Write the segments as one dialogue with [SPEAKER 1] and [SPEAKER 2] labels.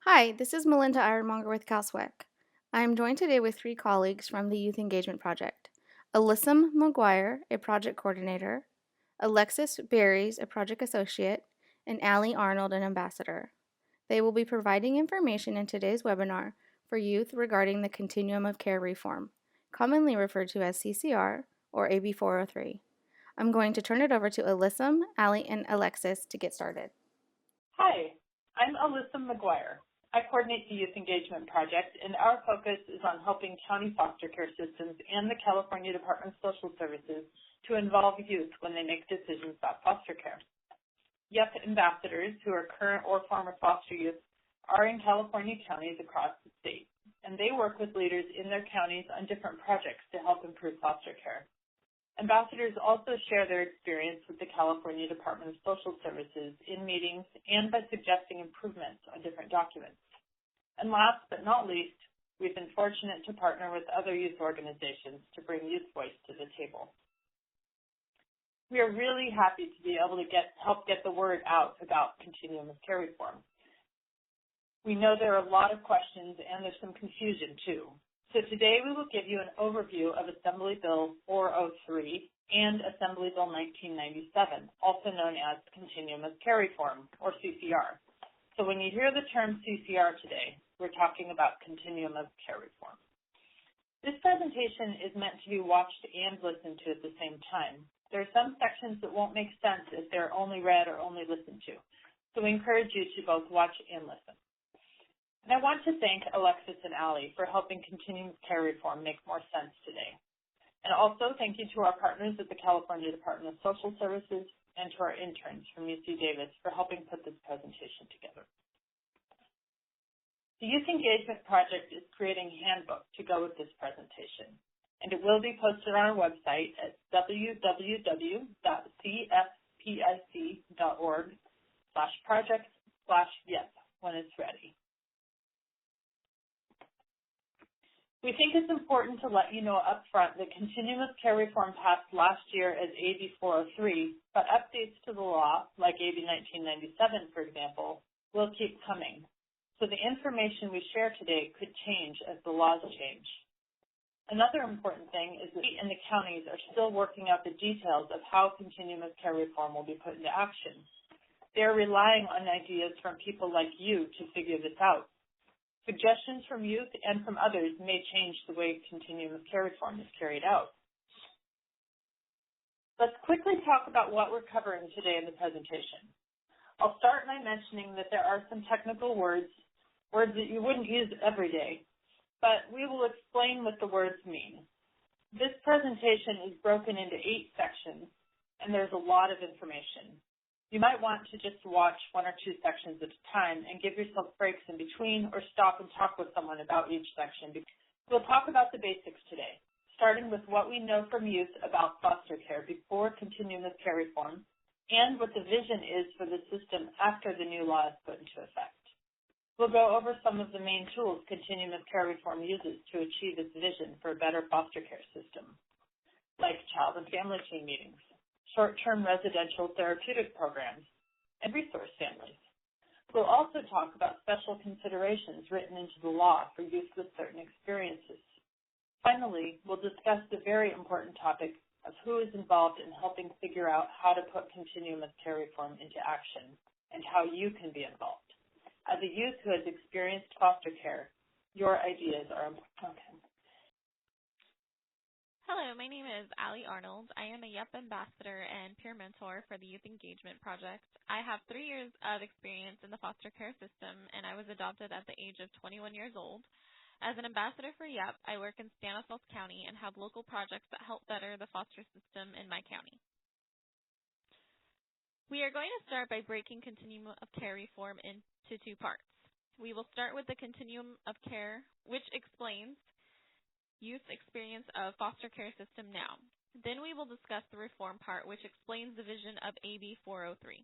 [SPEAKER 1] Hi, this is Melinda Ironmonger with CalSWEC. I am joined today with three colleagues from the Youth Engagement Project. Alyssum McGuire, a project coordinator, Alexis Berries, a project associate, and Allie Arnold, an ambassador. They will be providing information in today's webinar for youth regarding the Continuum of Care reform, commonly referred to as CCR or AB 403. I'm going to turn it over to Alyssum, Allie, and Alexis to get started.
[SPEAKER 2] Hi, I'm Alyssa McGuire. I coordinate the Youth Engagement Project, and our focus is on helping county foster care systems and the California Department of Social Services to involve youth when they make decisions about foster care. YEP ambassadors, who are current or former foster youth, are in California counties across the state, and they work with leaders in their counties on different projects to help improve foster care. Ambassadors also share their experience with the California Department of Social Services in meetings and by suggesting improvements on different documents. And last but not least, we've been fortunate to partner with other youth organizations to bring youth voice to the table. We are really happy to be able to help get the word out about Continuum of Care reform. We know there are a lot of questions and there's some confusion too. So today we will give you an overview of Assembly Bill 403 and Assembly Bill 1997, also known as Continuum of Care Reform, or CCR. So when you hear the term CCR today, we're talking about Continuum of Care Reform. This presentation is meant to be watched and listened to at the same time. There are some sections that won't make sense if they're only read or only listened to. So we encourage you to both watch and listen. And I want to thank Alexis and Allie for helping Continuum of Care Reform make more sense today. And also thank you to our partners at the California Department of Social Services and to our interns from UC Davis for helping put this presentation together. The Youth Engagement Project is creating a handbook to go with this presentation, and it will be posted on our website at www.cfpic.org/projects/YEP when it's ready. We think it's important to let you know up front that Continuum of Care Reform passed last year as AB 403, but updates to the law, like AB 1997, for example, will keep coming. So the information we share today could change as the laws change. Another important thing is that we and the counties are still working out the details of how Continuum of Care Reform will be put into action. They're relying on ideas from people like you to figure this out. Suggestions from youth and from others may change the way Continuum of Care Reform is carried out. Let's quickly talk about what we're covering today in the presentation. I'll start by mentioning that there are some technical words that you wouldn't use every day, but we will explain what the words mean. This presentation is broken into 8 sections, and there's a lot of information. You might want to just watch 1 or 2 sections at a time and give yourself breaks in between or stop and talk with someone about each section. We'll talk about the basics today, starting with what we know from youth about foster care before Continuum of Care Reform and what the vision is for the system after the new law is put into effect. We'll go over some of the main tools Continuum of Care Reform uses to achieve its vision for a better foster care system, like child and family team meetings, short-term residential therapeutic programs, and resource families. We'll also talk about special considerations written into the law for youth with certain experiences. Finally, we'll discuss the very important topic of who is involved in helping figure out how to put Continuum of Care Reform into action and how you can be involved. As a youth who has experienced foster care, your ideas are important. Okay.
[SPEAKER 3] Hello, my name is Allie Arnold. I am a YEP ambassador and peer mentor for the Youth Engagement Project. I have 3 years of experience in the foster care system, and I was adopted at the age of 21 years old. As an ambassador for YEP, I work in Stanislaus County and have local projects that help better the foster system in my county. We are going to start by breaking Continuum of Care Reform into 2 parts. We will start with the Continuum of Care, which explains youth experience of foster care system now. Then we will discuss the reform part, which explains the vision of AB 403.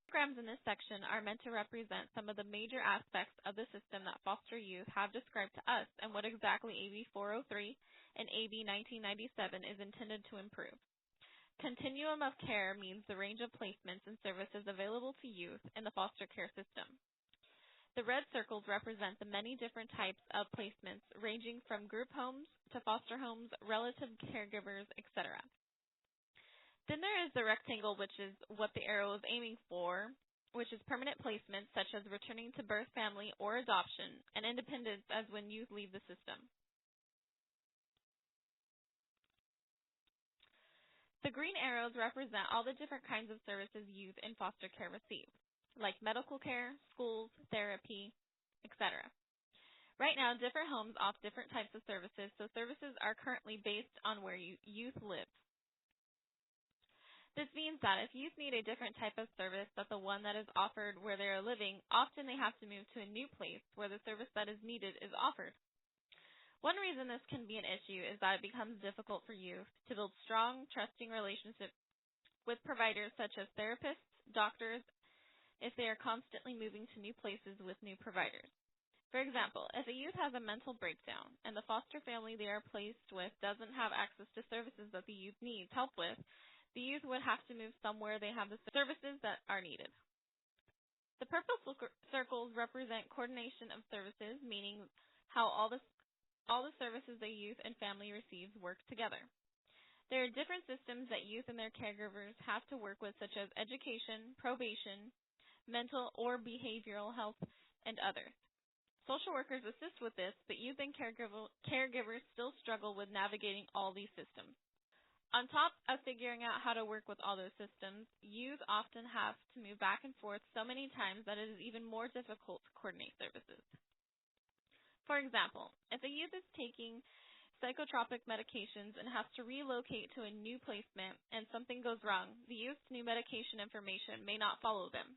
[SPEAKER 3] Programs in this section are meant to represent some of the major aspects of the system that foster youth have described to us and what exactly AB 403 and AB 1997 is intended to improve. Continuum of care means the range of placements and services available to youth in the foster care system. The red circles represent the many different types of placements ranging from group homes to foster homes, relative caregivers, etc. Then there is the rectangle, which is what the arrow is aiming for, which is permanent placement such as returning to birth family or adoption, and independence as when youth leave the system. The green arrows represent all the different kinds of services youth in foster care receive, like medical care, schools, therapy, etc. Right now, different homes offer different types of services, so services are currently based on where youth live. This means that if youth need a different type of service than the one that is offered where they are living, often they have to move to a new place where the service that is needed is offered. One reason this can be an issue is that it becomes difficult for youth to build strong, trusting relationships with providers such as therapists, doctors, if they are constantly moving to new places with new providers. For example, if a youth has a mental breakdown and the foster family they are placed with doesn't have access to services that the youth needs help with, the youth would have to move somewhere they have the services that are needed. The purple circles represent coordination of services, meaning how all the services the youth and family receives work together. There are different systems that youth and their caregivers have to work with, such as education, probation, mental or behavioral health, and others. Social workers assist with this, but youth and caregivers still struggle with navigating all these systems. On top of figuring out how to work with all those systems, youth often have to move back and forth so many times that it is even more difficult to coordinate services. For example, if a youth is taking psychotropic medications and has to relocate to a new placement and something goes wrong, the youth's new medication information may not follow them.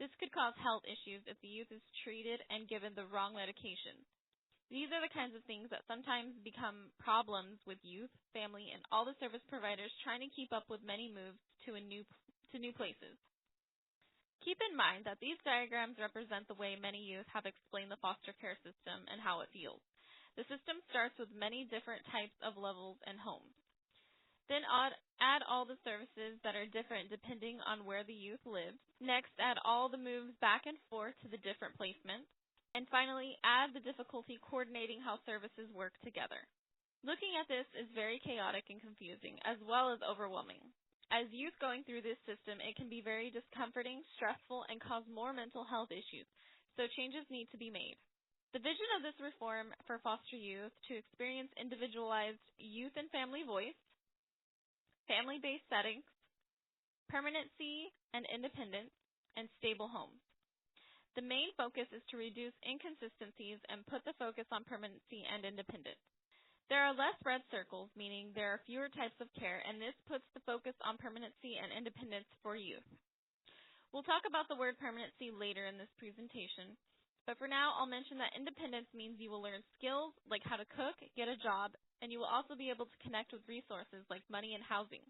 [SPEAKER 3] This could cause health issues if the youth is treated and given the wrong medication. These are the kinds of things that sometimes become problems with youth, family, and all the service providers trying to keep up with many moves to new places. Keep in mind that these diagrams represent the way many youth have explained the foster care system and how it feels. The system starts with many different types of levels and homes. Then add all the services that are different depending on where the youth lives. Next, add all the moves back and forth to the different placements. And finally, add the difficulty coordinating how services work together. Looking at this is very chaotic and confusing, as well as overwhelming. As youth going through this system, it can be very discomforting, stressful, and cause more mental health issues, so changes need to be made. The vision of this reform for foster youth to experience individualized youth and family voice, family-based settings, permanency and independence, and stable homes. The main focus is to reduce inconsistencies and put the focus on permanency and independence. There are less red circles, meaning there are fewer types of care, and this puts the focus on permanency and independence for youth. We'll talk about the word permanency later in this presentation, but for now I'll mention that independence means you will learn skills like how to cook, get a job, and you will also be able to connect with resources like money and housing.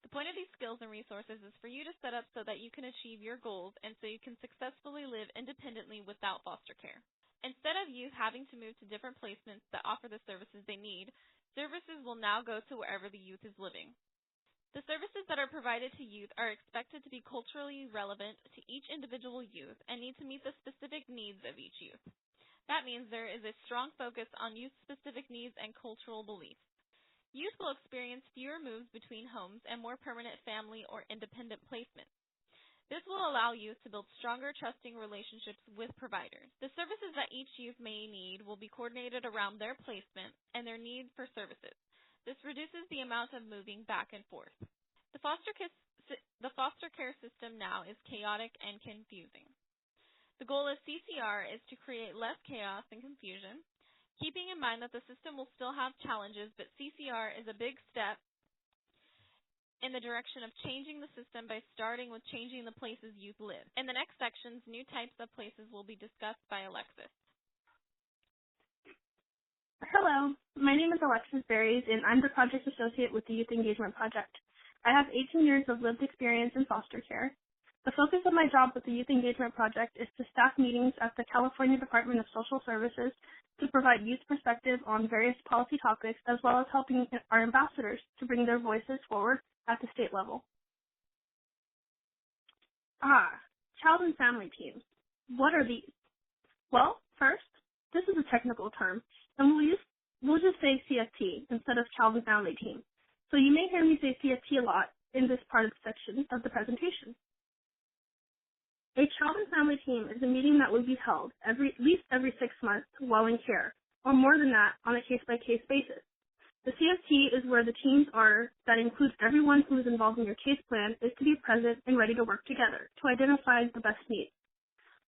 [SPEAKER 3] The point of these skills and resources is for you to set up so that you can achieve your goals and so you can successfully live independently without foster care. Instead of youth having to move to different placements that offer the services they need, services will now go to wherever the youth is living. The services that are provided to youth are expected to be culturally relevant to each individual youth and need to meet the specific needs of each youth. That means there is a strong focus on youth-specific needs and cultural beliefs. Youth will experience fewer moves between homes and more permanent family or independent placement. This will allow youth to build stronger, trusting relationships with providers. The services that each youth may need will be coordinated around their placement and their need for services. This reduces the amount of moving back and forth. The foster care system now is chaotic and confusing. The goal of CCR is to create less chaos and confusion, keeping in mind that the system will still have challenges, but CCR is a big step in the direction of changing the system by starting with changing the places youth live. In the next sections, new types of places will be discussed by Alexis.
[SPEAKER 4] Hello, my name is Alexis Berries, and I'm the Project Associate with the Youth Engagement Project. I have 18 years of lived experience in foster care. The focus of my job with the Youth Engagement Project is to staff meetings at the California Department of Social Services to provide youth perspective on various policy topics, as well as helping our ambassadors to bring their voices forward at the state level. Child and family teams. What are these? Well, first, this is a technical term, and we'll just say CFT instead of child and family team. So you may hear me say CFT a lot in this part of the section of the presentation. A child and family team is a meeting that would be held at least every 6 months while in care, or more than that on a case-by-case basis. The CFT is where the teams are that includes everyone who is involved in your case plan is to be present and ready to work together to identify the best needs.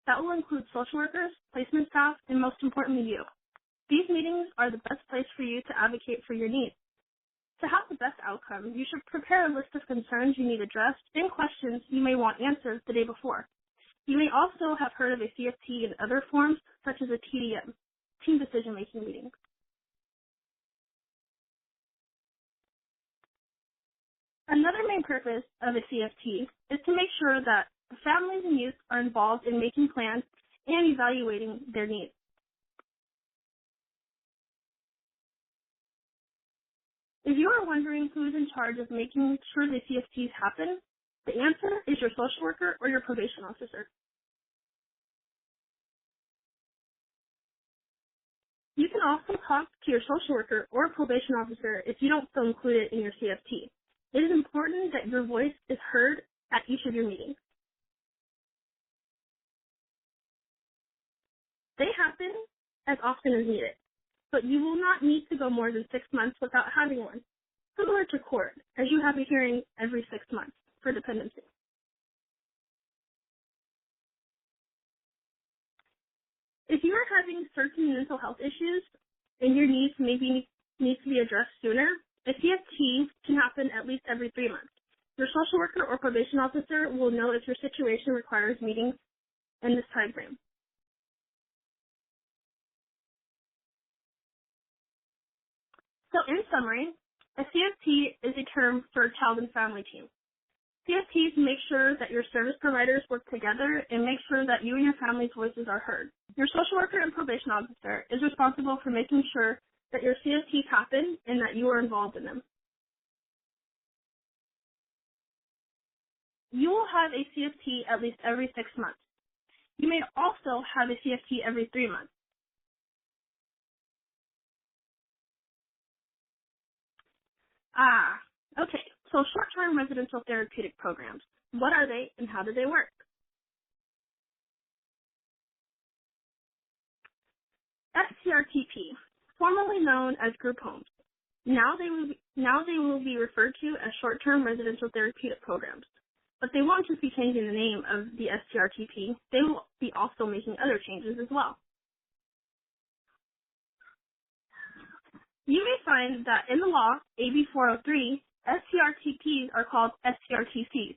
[SPEAKER 4] That will include social workers, placement staff, and most importantly you. These meetings are the best place for you to advocate for your needs. To have the best outcome, you should prepare a list of concerns you need addressed and questions you may want answered the day before. You may also have heard of a CFT in other forms, such as a TDM, Team Decision-Making Meeting. Another main purpose of a CFT is to make sure that the families and youth are involved in making plans and evaluating their needs. If you are wondering who is in charge of making sure the CFTs happen, the answer is your social worker or your probation officer. You can also talk to your social worker or probation officer if you don't feel included in your CFT. It is important that your voice is heard at each of your meetings. They happen as often as needed, but you will not need to go more than 6 months without having one, similar to court, as you have a hearing every 6 months for dependency. If you are having certain mental health issues and your needs maybe need to be addressed sooner, a CFT can happen at least every 3 months. Your social worker or probation officer will know if your situation requires meetings in this time frame. So in summary, a CFT is a term for a child and family team. CFTs make sure that your service providers work together and make sure that you and your family's voices are heard. Your social worker and probation officer is responsible for making sure that your CFTs happen and that you are involved in them. You will have a CFT at least every 6 months. You may also have a CFT every 3 months. Okay. So short-term residential therapeutic programs. What are they and how do they work? STRTP, formerly known as group homes. Now they will be referred to as short-term residential therapeutic programs. But they won't just be changing the name of the STRTP. They will be also making other changes as well. You may find that in the law, AB 403, STRTPs are called STRTCs.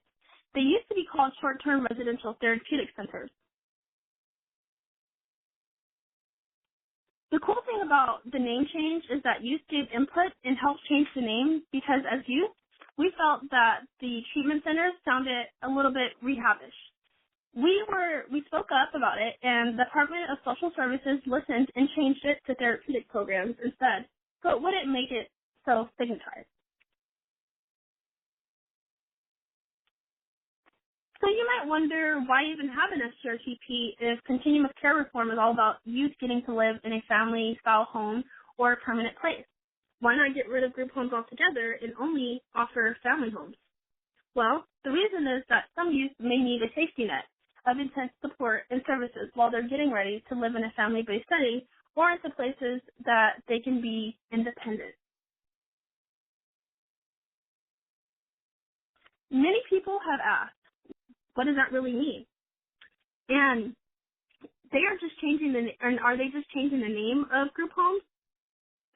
[SPEAKER 4] They used to be called short-term residential therapeutic centers. The cool thing about the name change is that youth gave input and helped change the name because as youth, we felt that the treatment centers sounded a little bit rehabish. We spoke up about it, and the Department of Social Services listened and changed it to therapeutic programs instead, so it wouldn't make it so stigmatized. So you might wonder why even have an STRTP if continuum of care reform is all about youth getting to live in a family-style home or a permanent place. Why not get rid of group homes altogether and only offer family homes? Well, the reason is that some youth may need a safety net of intense support and services while they're getting ready to live in a family-based setting or into places that they can be independent. Many people have asked, what does that really mean? And are they just changing the name of group homes?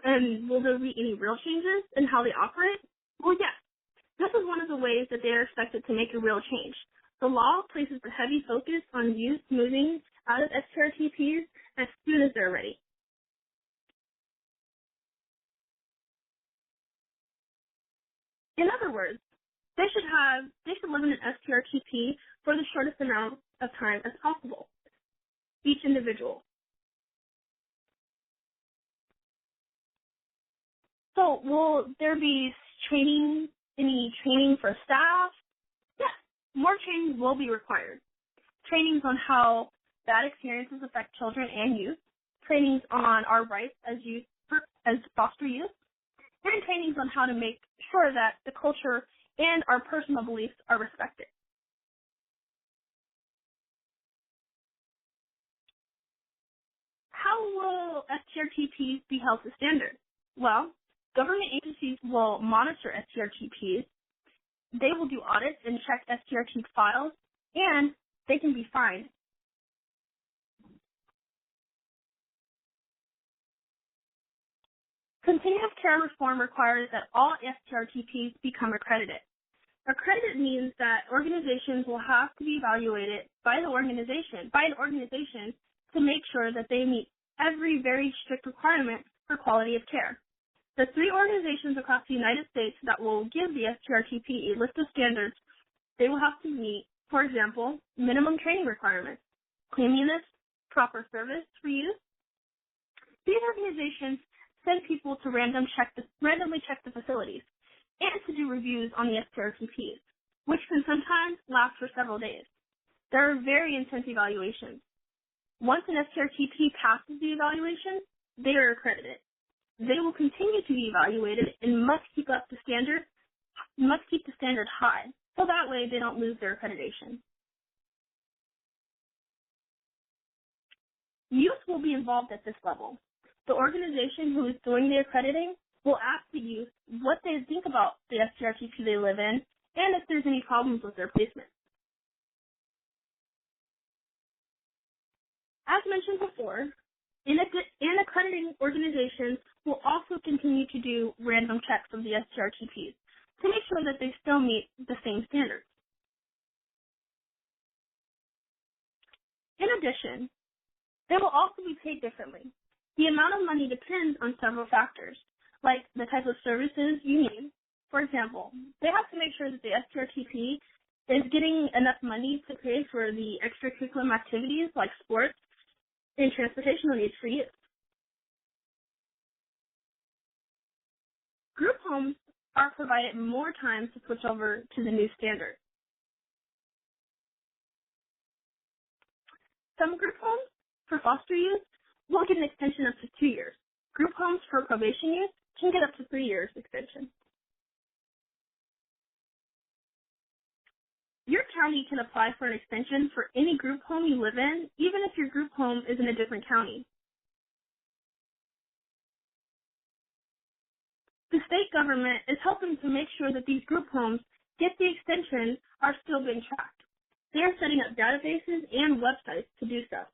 [SPEAKER 4] And will there be any real changes in how they operate? Well, yes. This is one of the ways that they are expected to make a real change. The law places a heavy focus on youth moving out of STRTPs as soon as they're ready. In other words, they should live in an STRTP for the shortest amount of time as possible, each individual. So will there be any training for staff? Yes, more training will be required. Trainings on how bad experiences affect children and youth, trainings on our rights as foster youth, and trainings on how to make sure that the culture and our personal beliefs are respected. How will STRTPs be held to standard? Well, government agencies will monitor STRTPs. They will do audits and check STRT files, and they can be fined. Continuum of care reform requires that all STRTPs become accredited. Accredited means that organizations will have to be evaluated by an organization to make sure that they meet every very strict requirement for quality of care. The 3 organizations across the United States that will give the STRTP a list of standards they will have to meet, for example, minimum training requirements, cleanliness, proper service for youth. These organizations send people to randomly check the facilities and to do reviews on the STRTPs, which can sometimes last for several days. There are very intense evaluations. Once an STRTP passes the evaluation, they are accredited. They will continue to be evaluated and must keep the standard high, so that way they don't lose their accreditation. Youth will be involved at this level. The organization who is doing the accrediting will ask the youth what they think about the STRTP they live in and if there's any problems with their placement. As mentioned before, accrediting organizations will also continue to do random checks of the STRTPs to make sure that they still meet the same standards. In addition, they will also be paid differently. The amount of money depends on several factors, like the type of services you need. For example, they have to make sure that the STRTP is getting enough money to pay for the extracurricular activities like sports and transportation needs for youth. Group homes are provided more time to switch over to the new standard. Some group homes for foster youth will get an extension up to 2 years. Group homes for probation youth can get up to 3 years extension. Your county can apply for an extension for any group home you live in, even if your group home is in a different county. The state government is helping to make sure that these group homes get the extension are still being tracked. They are setting up databases and websites to do so.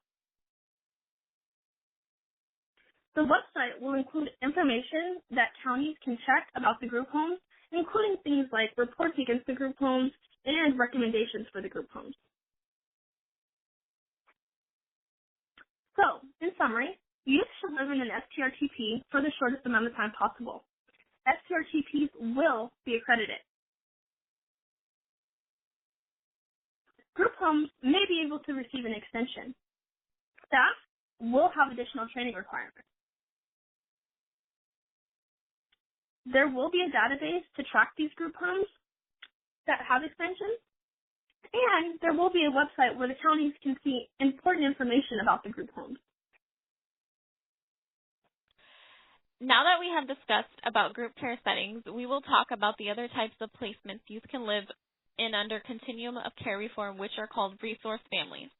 [SPEAKER 4] The website will include information that counties can check about the group homes, including things like reports against the group homes and recommendations for the group homes. So, in summary, youth should live in an STRTP for the shortest amount of time possible. STRTPs will be accredited. Group homes may be able to receive an extension. Staff will have additional training requirements. There will be a database to track these group homes that have extensions, and there will be a website where the counties can see important information about the group homes.
[SPEAKER 3] Now that we have discussed about group care settings, we will talk about the other types of placements youth can live in under Continuum of Care Reform, which are called resource families.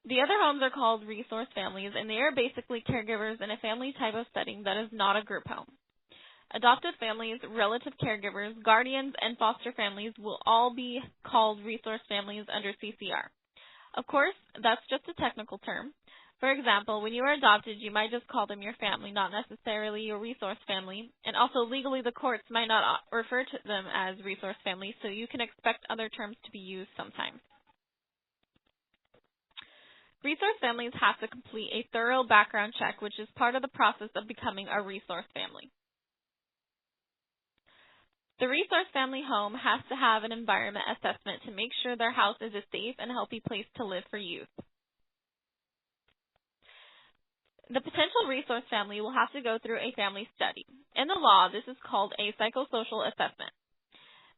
[SPEAKER 3] The other homes are called resource families, and they are basically caregivers in a family type of setting that is not a group home. Adopted families, relative caregivers, guardians, and foster families will all be called resource families under CCR. Of course, that's just a technical term. For example, when you are adopted, you might just call them your family, not necessarily your resource family. And also, legally, the courts might not refer to them as resource families, so you can expect other terms to be used sometimes. Resource families have to complete a thorough background check, which is part of the process of becoming a resource family. The resource family home has to have an environment assessment to make sure their house is a safe and healthy place to live for youth. The potential resource family will have to go through a family study. In the law, this is called a psychosocial assessment.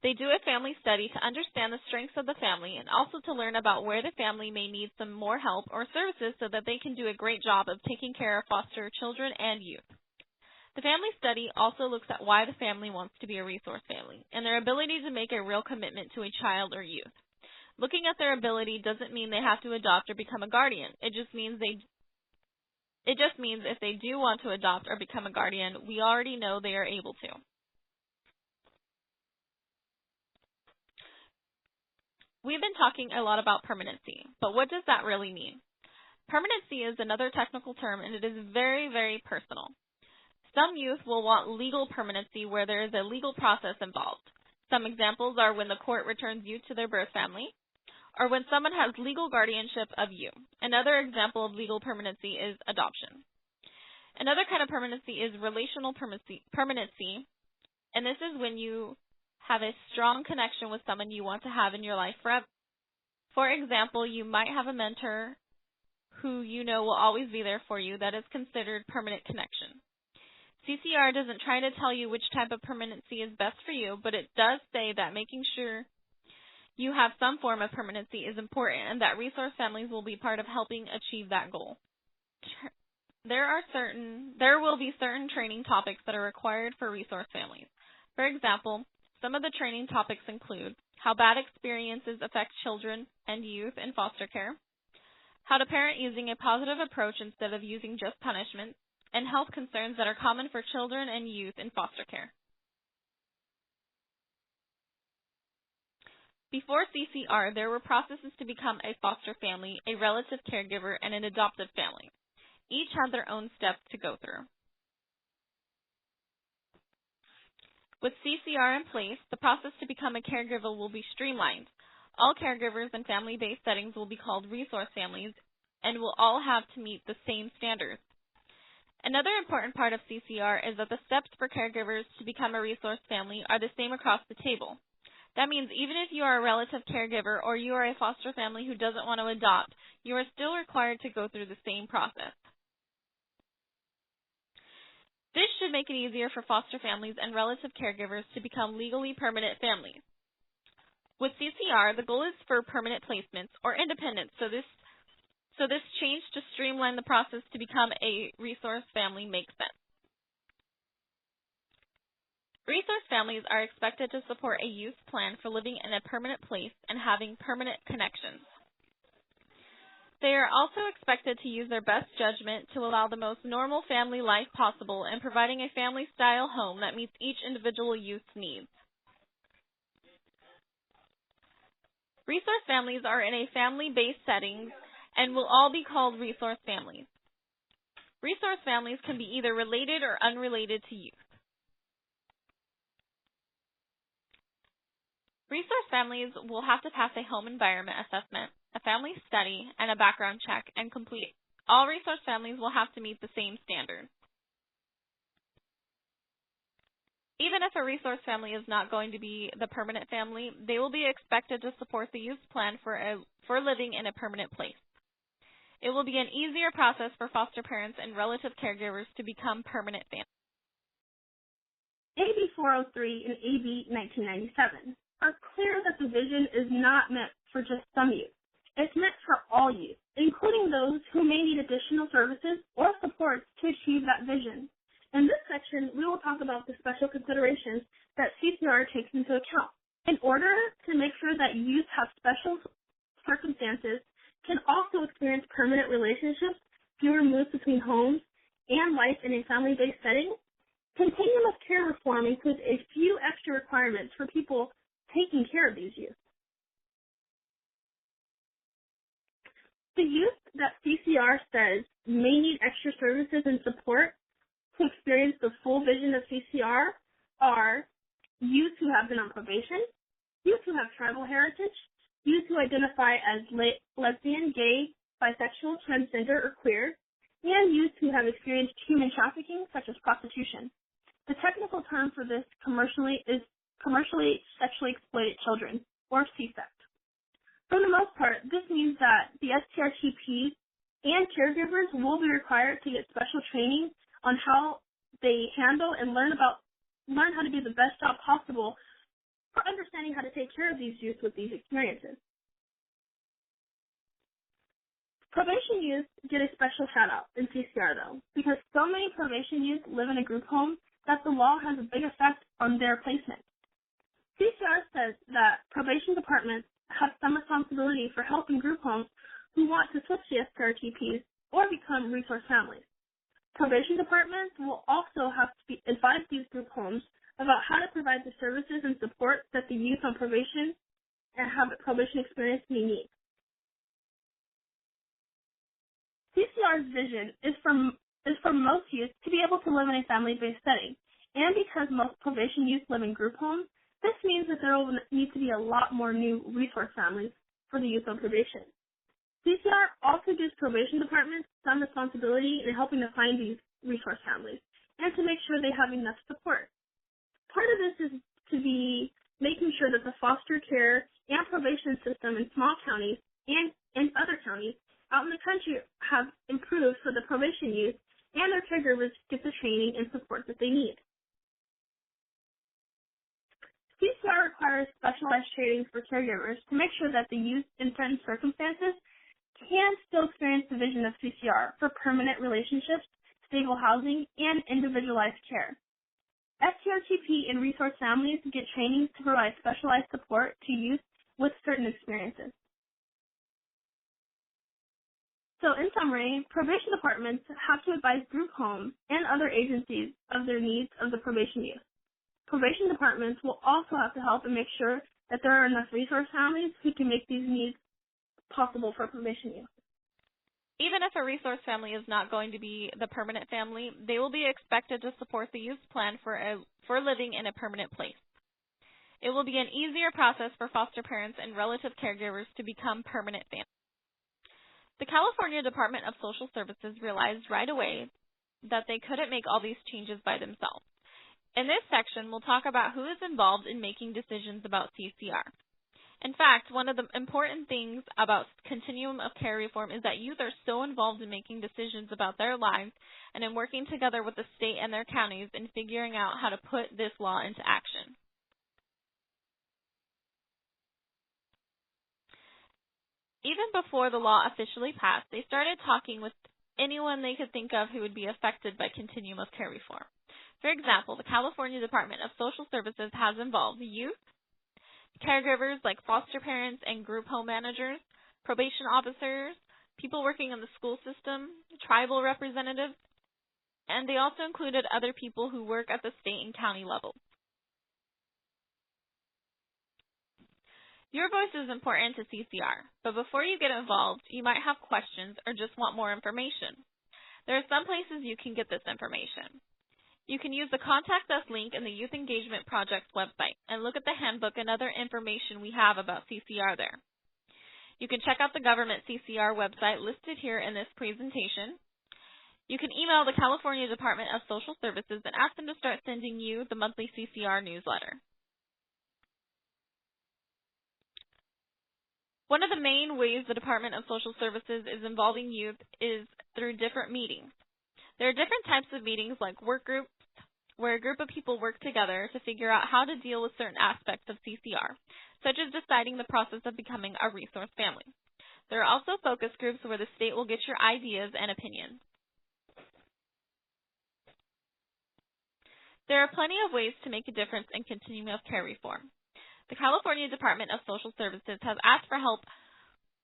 [SPEAKER 3] They do a family study to understand the strengths of the family and also to learn about where the family may need some more help or services so that they can do a great job of taking care of foster children and youth. The family study also looks at why the family wants to be a resource family and their ability to make a real commitment to a child or youth. Looking at their ability doesn't mean they have to adopt or become a guardian. It just means if they do want to adopt or become a guardian, we already know they are able to. We've been talking a lot about permanency, but what does that really mean? Permanency is another technical term, and it is very, very personal. Some youth will want legal permanency where there is a legal process involved. Some examples are when the court returns youth to their birth family, or when someone has legal guardianship of you. Another example of legal permanency is adoption. Another kind of permanency is relational permanency, and this is when you have a strong connection with someone you want to have in your life forever. For example, you might have a mentor who you know will always be there for you. That is considered permanent connection. CCR doesn't try to tell you which type of permanency is best for you, but it does say that making sure you have some form of permanency is important and that resource families will be part of helping achieve that goal. There will be certain training topics that are required for resource families. For example, some of the training topics include how bad experiences affect children and youth in foster care, how to parent using a positive approach instead of using just punishment, and health concerns that are common for children and youth in foster care. Before CCR, there were processes to become a foster family, a relative caregiver, and an adoptive family. Each had their own steps to go through. With CCR in place, the process to become a caregiver will be streamlined. All caregivers in family-based settings will be called resource families and will all have to meet the same standards. Another important part of CCR is that the steps for caregivers to become a resource family are the same across the table. That means even if you are a relative caregiver or you are a foster family who doesn't want to adopt, you are still required to go through the same process. This should make it easier for foster families and relative caregivers to become legally permanent families. With CCR, the goal is for permanent placements or independence, so this change to streamline the process to become a resource family makes sense. Resource families are expected to support a youth plan for living in a permanent place and having permanent connections. They are also expected to use their best judgment to allow the most normal family life possible and providing a family-style home that meets each individual youth's needs. Resource families are in a family-based setting and will all be called resource families. Resource families can be either related or unrelated to youth. Resource families will have to pass a home environment assessment, a family study, and a background check and complete. All resource families will have to meet the same standards. Even if a resource family is not going to be the permanent family, they will be expected to support the youth plan for living in a permanent place. It will be an easier process for foster parents and relative caregivers to become permanent families.
[SPEAKER 4] AB 403 and AB 1997 are clear that the vision is not meant for just some youth. It's meant for all youth, including those who may need additional services or supports to achieve that vision. In this section, we will talk about the special considerations that CCR takes into account in order to make sure that youth have special circumstances, can also experience permanent relationships, fewer moves between homes, and life in a family-based setting. Continuum of care reform includes a few extra requirements for people taking care of these youth. The youth that CCR says may need extra services and support to experience the full vision of CCR are youth who have been on probation, youth who have tribal heritage, youth who identify as lesbian, gay, bisexual, transgender, or queer, and youth who have experienced human trafficking, such as prostitution. The technical term for this is commercially sexually exploited children, or CSEC. For the most part, this means that the STRTP and caregivers will be required to get special training on how they handle and learn how to do the best job possible for understanding how to take care of these youth with these experiences. Probation youth get a special shout out in CCR though, because so many probation youth live in a group home that the law has a big effect on their placement. CCR says that probation departments have some responsibility for helping group homes who want to switch to STRTPs or become resource families. Probation departments will also have to advise these group homes about how to provide the services and support that the youth on probation and have probation experience may need. CCR's vision is for most youth to be able to live in a family-based setting, and because most probation youth live in group homes, this means that there will need to be a lot more new resource families for the youth on probation. CCR also gives probation departments some responsibility in helping to find these resource families and to make sure they have enough support. Part of this is to be making sure that the foster care and probation system in small counties and in other counties out in the country have improved so the probation youth and their caregivers get the training and support that they need. CCR requires specialized training for caregivers to make sure that the youth in certain circumstances can still experience the vision of CCR for permanent relationships, stable housing, and individualized care. STRTP and resource families get trainings to provide specialized support to youth with certain experiences. So in summary, probation departments have to advise group homes and other agencies of their needs of the probation youth. Probation departments will also have to help and make sure that there are enough resource families who can make these needs possible for probation youth.
[SPEAKER 3] Even if a resource family is not going to be the permanent family, they will be expected to support the youth's plan for living in a permanent place. It will be an easier process for foster parents and relative caregivers to become permanent families. The California Department of Social Services realized right away that they couldn't make all these changes by themselves. In this section, we'll talk about who is involved in making decisions about CCR. In fact, one of the important things about Continuum of Care reform is that youth are so involved in making decisions about their lives and in working together with the state and their counties in figuring out how to put this law into action. Even before the law officially passed, they started talking with anyone they could think of who would be affected by Continuum of Care reform. For example, the California Department of Social Services has involved youth, caregivers like foster parents and group home managers, probation officers, people working in the school system, tribal representatives, and they also included other people who work at the state and county level. Your voice is important to CCR, but before you get involved, you might have questions or just want more information. There are some places you can get this information. You can use the Contact Us link in the Youth Engagement Project's website and look at the handbook and other information we have about CCR there. You can check out the government CCR website listed here in this presentation. You can email the California Department of Social Services and ask them to start sending you the monthly CCR newsletter. One of the main ways the Department of Social Services is involving youth is through different meetings. There are different types of meetings like work groups, where a group of people work together to figure out how to deal with certain aspects of CCR, such as deciding the process of becoming a resource family. There are also focus groups where the state will get your ideas and opinions. There are plenty of ways to make a difference in Continuum of Care reform. The California Department of Social Services has asked for help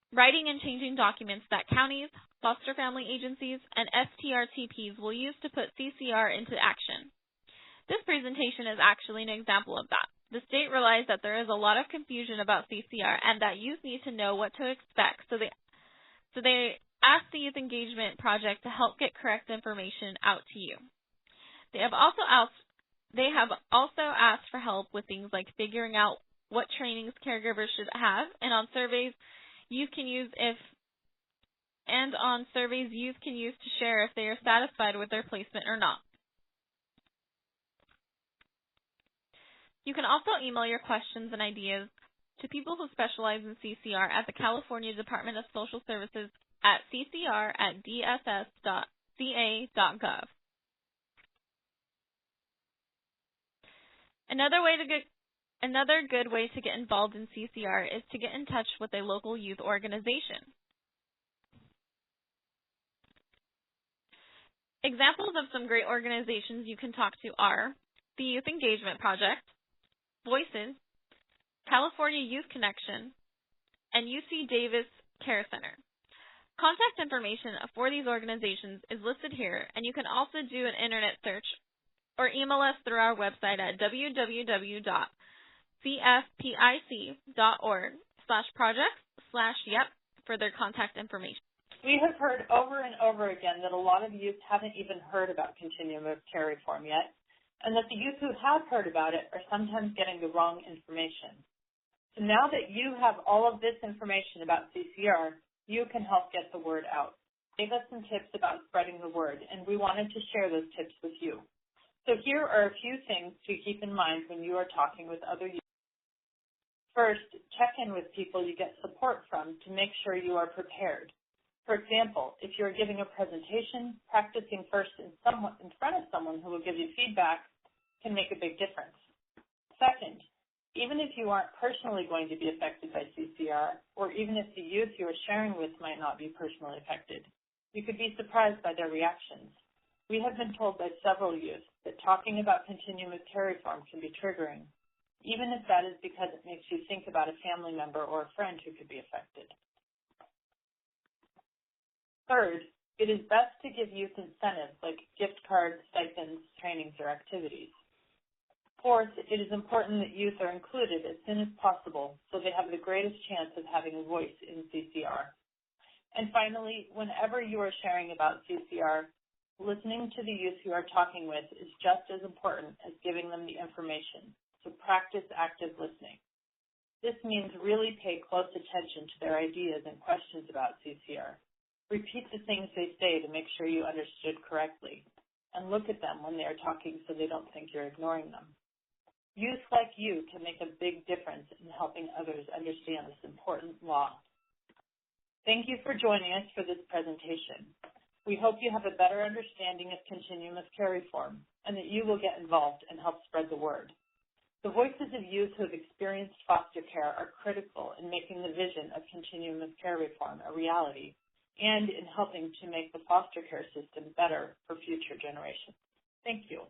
[SPEAKER 3] writing and changing documents that counties, foster family agencies, and STRTPs will use to put CCR into action. This presentation is actually an example of that. The state realized that there is a lot of confusion about CCR and that youth need to know what to expect, so they asked the Youth Engagement Project to help get correct information out to you. They have also asked for help with things like figuring out what trainings caregivers should have, and on surveys youth can use to share if they are satisfied with their placement or not. You can also email your questions and ideas to people who specialize in CCR at the California Department of Social Services at ccr@dss.ca.gov. Another way Another good way to get involved in CCR is to get in touch with a local youth organization. Examples of some great organizations you can talk to are the Youth Engagement Project, Voices, California Youth Connection, and UC Davis Care Center. Contact information for these organizations is listed here, and you can also do an internet search or email us through our website at www.cfpic.org/projects/yep for their contact information.
[SPEAKER 2] We have heard over and over again that a lot of youth haven't even heard about Continuum of Care reform yet, and that the youth who have heard about it are sometimes getting the wrong information. So now that you have all of this information about CCR, you can help get the word out. Gave us some tips about spreading the word, and we wanted to share those tips with you. So here are a few things to keep in mind when you are talking with other youth. First, check in with people you get support from to make sure you are prepared. For example, if you're giving a presentation, practicing first in front of someone who will give you feedback can make a big difference. Second, even if you aren't personally going to be affected by CCR, or even if the youth you are sharing with might not be personally affected, you could be surprised by their reactions. We have been told by several youth that talking about Continuum of Care reform can be triggering, even if that is because it makes you think about a family member or a friend who could be affected. Third, it is best to give youth incentives like gift cards, stipends, trainings, or activities. Fourth, it is important that youth are included as soon as possible so they have the greatest chance of having a voice in CCR. And finally, whenever you are sharing about CCR, listening to the youth you are talking with is just as important as giving them the information, so practice active listening. This means really pay close attention to their ideas and questions about CCR. Repeat the things they say to make sure you understood correctly, and look at them when they are talking so they don't think you're ignoring them. Youth like you can make a big difference in helping others understand this important law. Thank you for joining us for this presentation. We hope you have a better understanding of Continuum of Care reform and that you will get involved and help spread the word. The voices of youth who have experienced foster care are critical in making the vision of Continuum of Care reform a reality and in helping to make the foster care system better for future generations. Thank you.